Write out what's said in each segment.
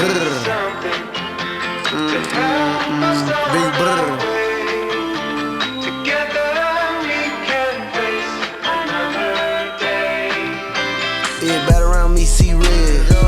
Big brr. Everybody around me see red.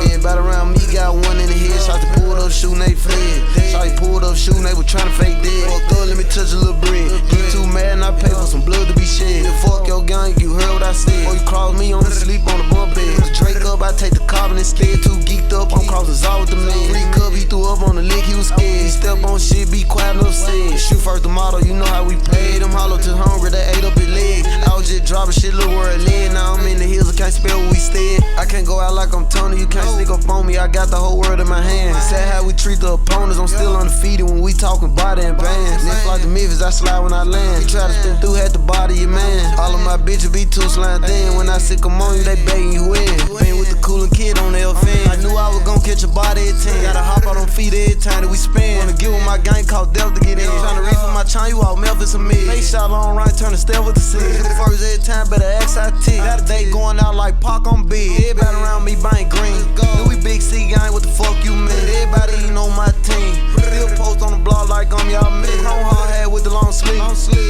Everybody around me got one in the head. Shawty pulled up shooting, they fled. Shawty pulled up shooting, they was tryna fake dead. Thug, let me touch a little bread. Get too mad and I pay for some blood to be shed. Fuck your gang, you heard what I said. Before you cross me, on the sleep on the bunk bed. Drake up, I take the carbon instead. Too geeked up, I'm crossing Zaw with the man. Free cup, he threw up on the lick, he was scared. He step on shit, be quiet, no said. Shoot first the model, you know how we play. Them hollow to hungry, they ate up his leg. I was just dropping shit, little word lead. Now I'm in the hills, I can't spell where we stay. I can't go out like I'm Tony, you can't sneak up on me. I got the whole world in my hands. Sad how we treat the opponents, I'm still undefeated when we talking body and bands. Niggas like the Memphis, I slide when I land. You try to spin through, had to body your man. All of my bitches be too slant thin. When I sick them on you, they begging you in. Been with the coolin' kid on the LFN. I knew I was gon' catch a body at 10. Gotta hop out on feet every time that we spin. Wanna get with my gang called Death to get in. Tryna reach for my chine, you out Memphis and me. Face shot long right, turn the step with the six. First every time, better ask I tick. Got a day going out like Pac on big. Everybody around me buying green. Then we big C gang, what the fuck you mean? Everybody ain't on my team. Still post on the blog like I'm y'all man. Chrome hard hat with the long sleeve.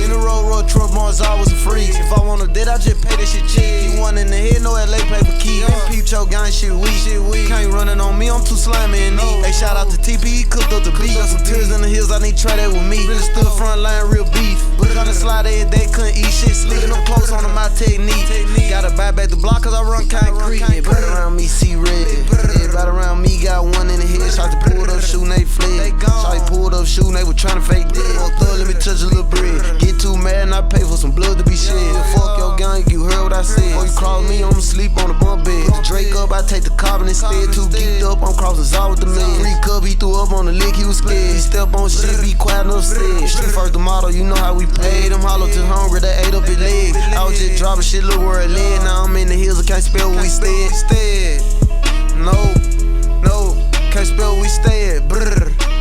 In the road truck, Mars always a freeze. If I want a dead, I just pay that shit cheap. Keep one in the head, no LA paper key. Peep choke gang, shit weak. Can't running on me, I'm too slimy and neat. Hey, shout out to TP, he cooked up the beat. Got some tears in the hills, I need to try that with me. Really stood front line, real beef. Tryna slide every day, couldn't eat shit. Sleeping up close on my technique. Gotta buy back the block, cause I run concrete. Everybody around me see red. Everybody around me got one in the head. Shawty pulled up shooting, they fled. Shawty pulled up shooting, they was tryna fake dead. Thug, let me touch a little bread. Get too mad and I pay for some blood to be shed. Fuck your gang, you heard what I said. Before you cross me, I'ma sleep on the bunk bed. Drake up, I take the carbon instead. Too geeked up, I'm crossing Zaw with the man. Free cup, he threw up on the lick, he was scared. He step on shit, be quiet, no said. Shoot first the model, you know how we play. Them hollow to hungry, they ate up his leg. I was just dropping shit, little word lead. Now I'm in the hills, I can't spell where we stay. No, can't spell where we stay at. Brrr.